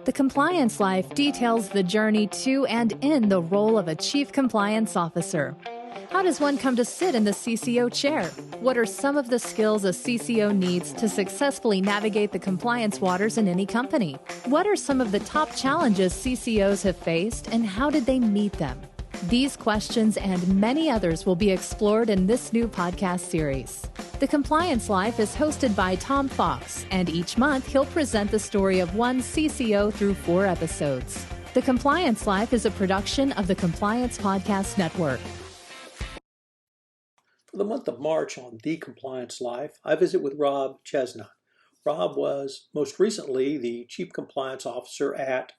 The Compliance Life details the journey to and in the role of a Chief Compliance Officer. How does one come to sit in the CCO chair? What are some of the skills a CCO needs to successfully navigate the compliance waters in any company? What are some of the top challenges CCOs have faced, and how did they meet them? These questions and many others will be explored in this new podcast series. The Compliance Life is hosted by Tom Fox, and each month he'll present the story of one CCO through 4 episodes. The Compliance Life is a production of the Compliance Podcast Network. For the month of March on The Compliance Life, I visit with Rob Chesnut. Rob was most recently the Chief Compliance Officer at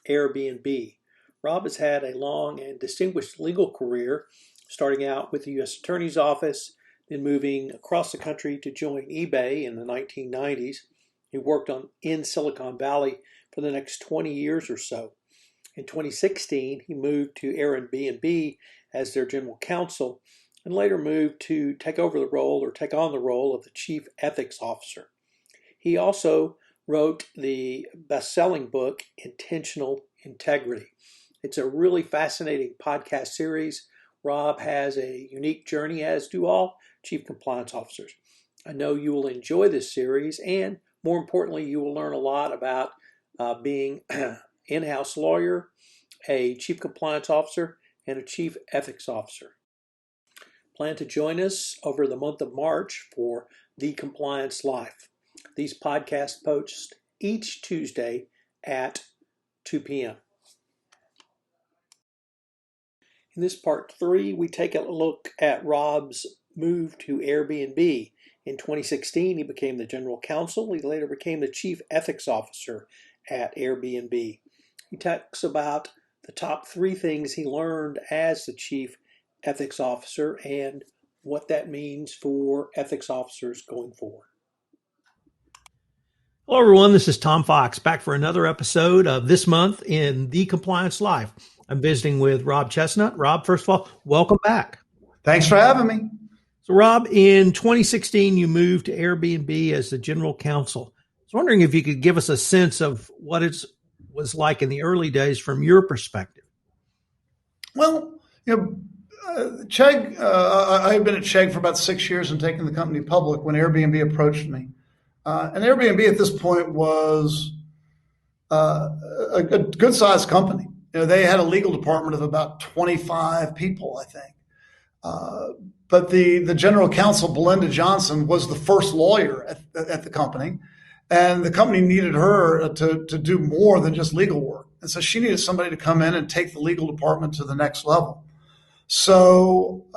Airbnb. Rob has had a long and distinguished legal career, starting out with the U.S. Attorney's Office, then moving across the country to join eBay in the 1990s. He worked in Silicon Valley for the next 20 years or so. In 2016, he moved to Airbnb as their general counsel, and later moved to take on the role of the Chief Ethics Officer. He also wrote the best-selling book, Intentional Integrity. It's a really fascinating podcast series. Rob has a unique journey, as do all Chief Compliance Officers. I know you will enjoy this series, and more importantly, you will learn a lot about being an in-house lawyer, a Chief Compliance Officer, and a Chief Ethics Officer. Plan to join us over the month of March for The Compliance Life. These podcasts post each Tuesday at 2 p.m. In this part 3, we take a look at Rob's move to Airbnb. In 2016, he became the general counsel. He later became the chief ethics officer at Airbnb. He talks about the top 3 things he learned as the chief ethics officer and what that means for ethics officers going forward. Hello, everyone. This is Tom Fox, back for another episode of This Month in The Compliance Life. I'm visiting with Rob Chesnut. Rob, first of all, welcome back. Thanks for having me. So, Rob, in 2016, you moved to Airbnb as the general counsel. I was wondering if you could give us a sense of what it was like in the early days from your perspective. Well, Chegg, I had been at Chegg for about 6 years and taken the company public when Airbnb approached me. And Airbnb at this point was a good-sized company. They had a legal department of about 25 people, I think. But the general counsel, Belinda Johnson, was the first lawyer at the company. And the company needed her to do more than just legal work. And so she needed somebody to come in and take the legal department to the next level. So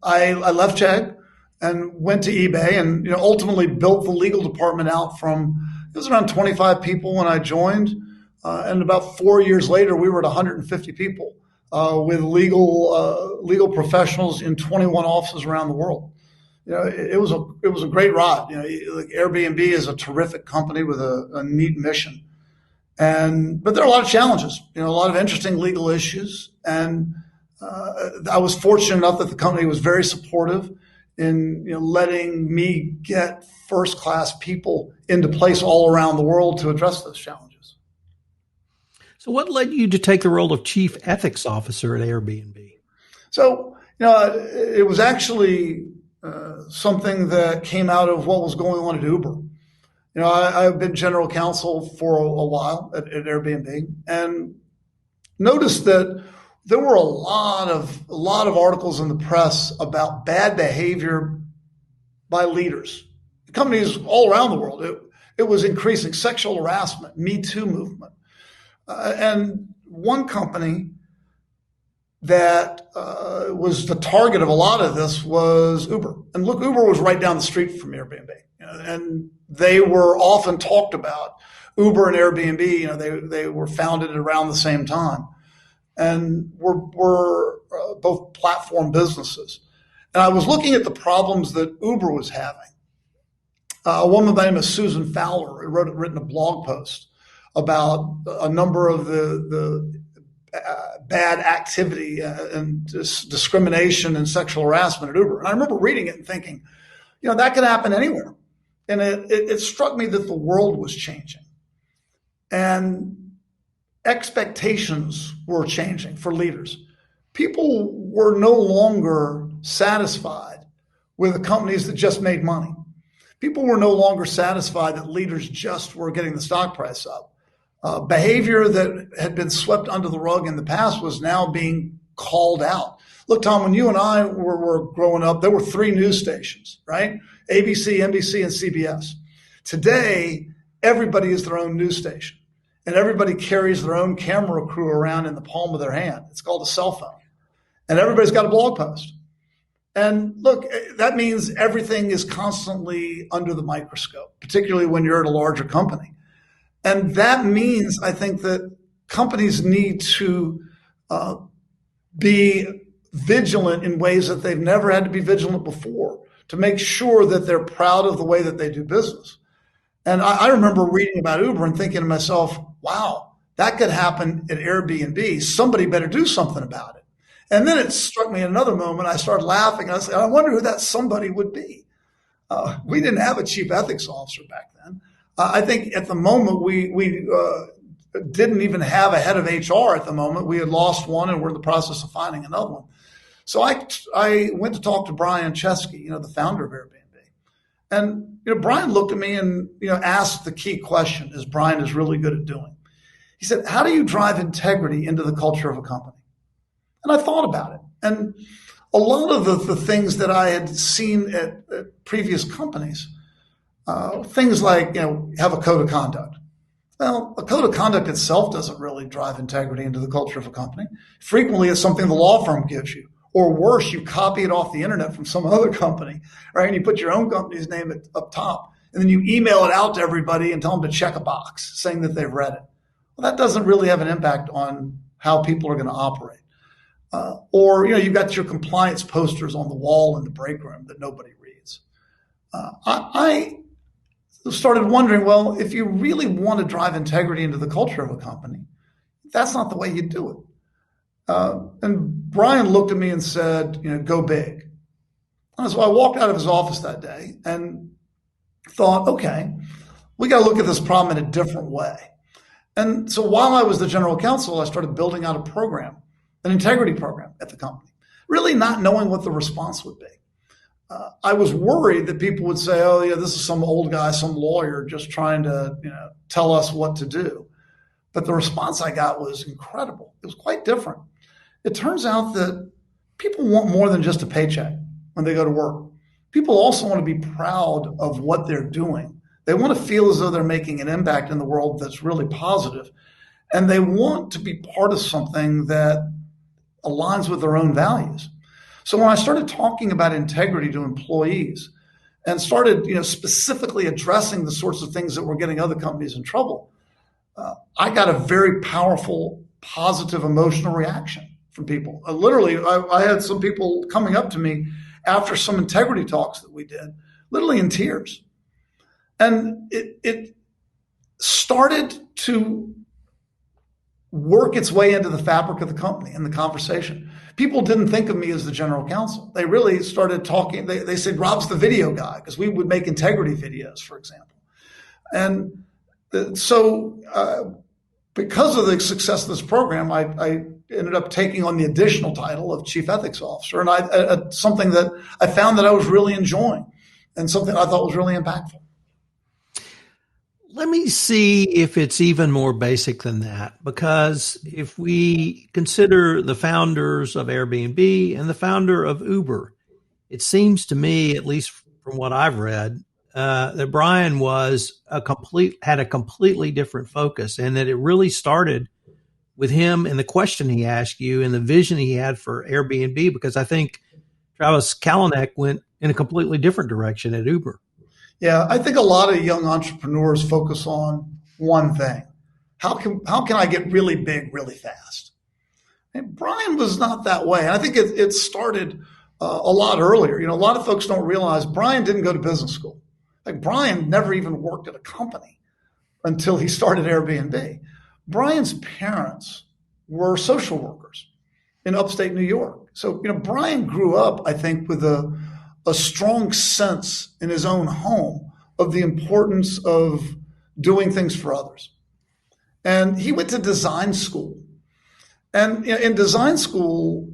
I left Chegg and went to eBay and ultimately built the legal department out from, it was around 25 people when I joined. And about 4 years later, we were at 150 people with legal professionals in 21 offices around the world. It was a great ride. Airbnb is a terrific company with a neat mission, but there are a lot of challenges. A lot of interesting legal issues, and I was fortunate enough that the company was very supportive in letting me get first-class people into place all around the world to address those challenges. So what led you to take the role of chief ethics officer at Airbnb? So, it was actually something that came out of what was going on at Uber. I've been general counsel for a while at Airbnb and noticed that there were a lot of articles in the press about bad behavior by leaders. Companies all around the world. It was increasing sexual harassment, Me Too movement. And one company that was the target of a lot of this was Uber. And look, Uber was right down the street from Airbnb. And they were often talked about. Uber and Airbnb, they were founded around the same time. And were both platform businesses. And I was looking at the problems that Uber was having. A woman by the name of Susan Fowler written a blog post about a number of the bad activity and discrimination and sexual harassment at Uber. And I remember reading it and thinking, that could happen anywhere. And it struck me that the world was changing. And expectations were changing for leaders. People were no longer satisfied with the companies that just made money. People were no longer satisfied that leaders just were getting the stock price up. Behavior that had been swept under the rug in the past was now being called out. Look, Tom, when you and I were growing up, there were 3 news stations, right? ABC, NBC, and CBS. Today, everybody is their own news station, and everybody carries their own camera crew around in the palm of their hand. It's called a cell phone, and everybody's got a blog post. And look, that means everything is constantly under the microscope, particularly when you're at a larger company. And that means, I think, that companies need to be vigilant in ways that they've never had to be vigilant before, to make sure that they're proud of the way that they do business. And I remember reading about Uber and thinking to myself, wow, that could happen at Airbnb. Somebody better do something about it. And then it struck me in another moment. I started laughing. I said, I wonder who that somebody would be. We didn't have a chief ethics officer back then. I think at the moment we didn't even have a head of HR at the moment. We had lost one and we're in the process of finding another one. So I went to talk to Brian Chesnut, the founder of Airbnb. And Brian looked at me and asked the key question, as Brian is really good at doing. He said, how do you drive integrity into the culture of a company? And I thought about it. And a lot of the things that I had seen at previous companies, things like, have a code of conduct. Well, a code of conduct itself doesn't really drive integrity into the culture of a company. Frequently, it's something the law firm gives you. Or worse, you copy it off the internet from some other company, right? And you put your own company's name up top. And then you email it out to everybody and tell them to check a box saying that they've read it. Well, that doesn't really have an impact on how people are going to operate. Or you've got your compliance posters on the wall in the break room that nobody reads. I started wondering, well, if you really want to drive integrity into the culture of a company, that's not the way you do it. And Brian looked at me and said, go big. And so I walked out of his office that day and thought, okay, we got to look at this problem in a different way. And so while I was the general counsel, I started building out a program, an integrity program at the company, really not knowing what the response would be. I was worried that people would say, oh, yeah, this is some old guy, some lawyer just trying to tell us what to do. But the response I got was incredible. It was quite different. It turns out that people want more than just a paycheck when they go to work. People also want to be proud of what they're doing. They want to feel as though they're making an impact in the world that's really positive. And they want to be part of something that aligns with their own values. So when I started talking about integrity to employees and started, specifically addressing the sorts of things that were getting other companies in trouble, I got a very powerful, positive, emotional reaction from people. Literally, I had some people coming up to me after some integrity talks that we did, literally in tears. And it started to work its way into the fabric of the company and the conversation. People didn't think of me as the general counsel. They really started talking. They said, Rob's the video guy, because we would make integrity videos, for example. And so because of the success of this program, I ended up taking on the additional title of Chief Ethics Officer, and something that I found that I was really enjoying and something I thought was really impactful. Let me see if it's even more basic than that, because if we consider the founders of Airbnb and the founder of Uber, it seems to me, at least from what I've read, that Brian had a completely different focus, and that it really started with him and the question he asked you and the vision he had for Airbnb, because I think Travis Kalanick went in a completely different direction at Uber. Yeah, I think a lot of young entrepreneurs focus on one thing. How can I get really big really fast? And Brian was not that way. And I think it started a lot earlier. A lot of folks don't realize Brian didn't go to business school. Like, Brian never even worked at a company until he started Airbnb. Brian's parents were social workers in upstate New York. So, Brian grew up, I think, with a strong sense in his own home of the importance of doing things for others. And he went to design school. And in design school,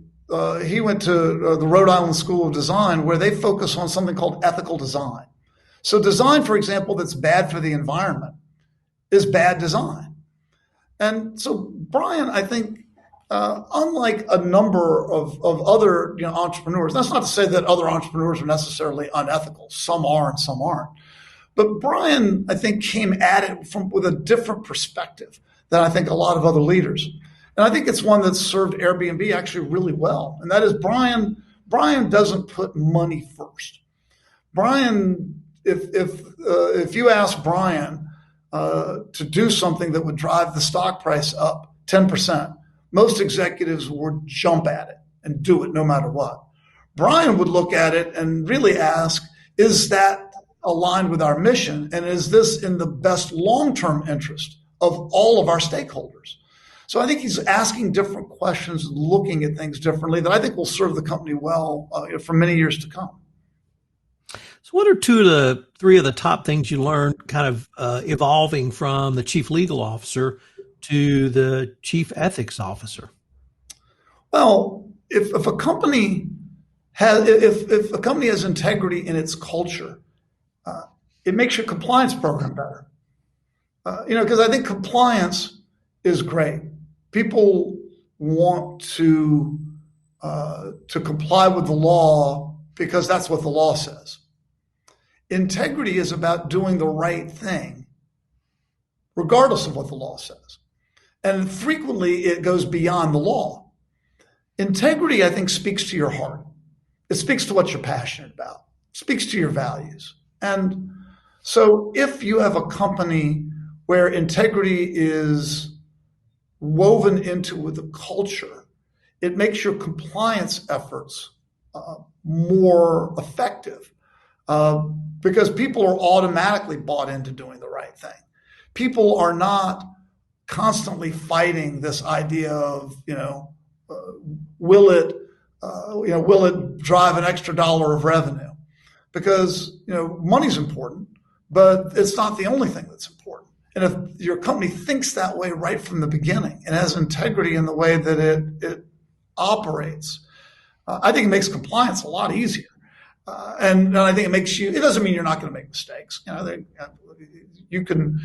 he went to the Rhode Island School of Design, where they focus on something called ethical design. So design, for example, that's bad for the environment is bad design. And so Brian, I think, unlike a number of other entrepreneurs, that's not to say that other entrepreneurs are necessarily unethical. Some are and some aren't. But Brian, I think, came at it with a different perspective than I think a lot of other leaders. And I think it's one that's served Airbnb actually really well. And that is Brian doesn't put money first. Brian, if you ask Brian to do something that would drive the stock price up 10%, most executives would jump at it and do it no matter what. Brian would look at it and really ask, is that aligned with our mission? And is this in the best long-term interest of all of our stakeholders? So I think he's asking different questions, looking at things differently that I think will serve the company well for many years to come. So what are 2 to 3 of the top things you learned kind of evolving from the chief legal officer to the chief ethics officer? Well, if a company has integrity in its culture, it makes your compliance program better. Because I think compliance is great. People want to comply with the law because that's what the law says. Integrity is about doing the right thing, regardless of what the law says. And frequently it goes beyond the law. Integrity, I think, speaks to your heart. It speaks to what you're passionate about. It speaks to your values. And so if you have a company where integrity is woven into with the culture, it makes your compliance efforts more effective because people are automatically bought into doing the right thing. People are not constantly fighting this idea of, will it drive an extra dollar of revenue? Because, money's important, but it's not the only thing that's important. And if your company thinks that way right from the beginning and has integrity in the way that it operates, I think it makes compliance a lot easier. And I think it doesn't mean you're not going to make mistakes. You can,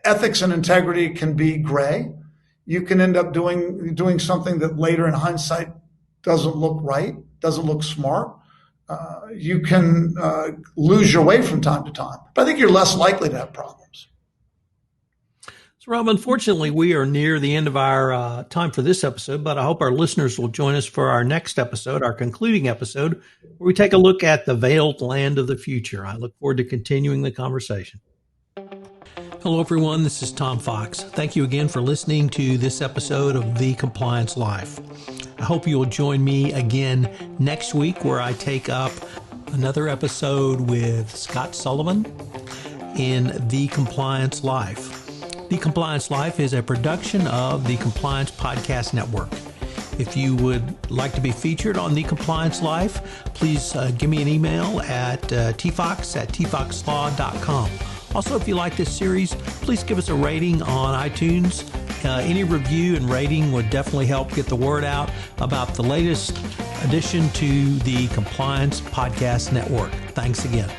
ethics and integrity can be gray. You can end up doing something that later in hindsight doesn't look right, doesn't look smart. You can lose your way from time to time, but I think you're less likely to have problems. So, Rob, unfortunately, we are near the end of our time for this episode, but I hope our listeners will join us for our next episode, our concluding episode, where we take a look at the veiled land of the future. I look forward to continuing the conversation. Hello, everyone. This is Tom Fox. Thank you again for listening to this episode of The Compliance Life. I hope you will join me again next week where I take up another episode with Scott Sullivan in The Compliance Life. The Compliance Life is a production of the Compliance Podcast Network. If you would like to be featured on The Compliance Life, please give me an email at tfox@tfoxlaw.com. Also, if you like this series, please give us a rating on iTunes. Any review and rating would definitely help get the word out about the latest addition to the Compliance Podcast Network. Thanks again.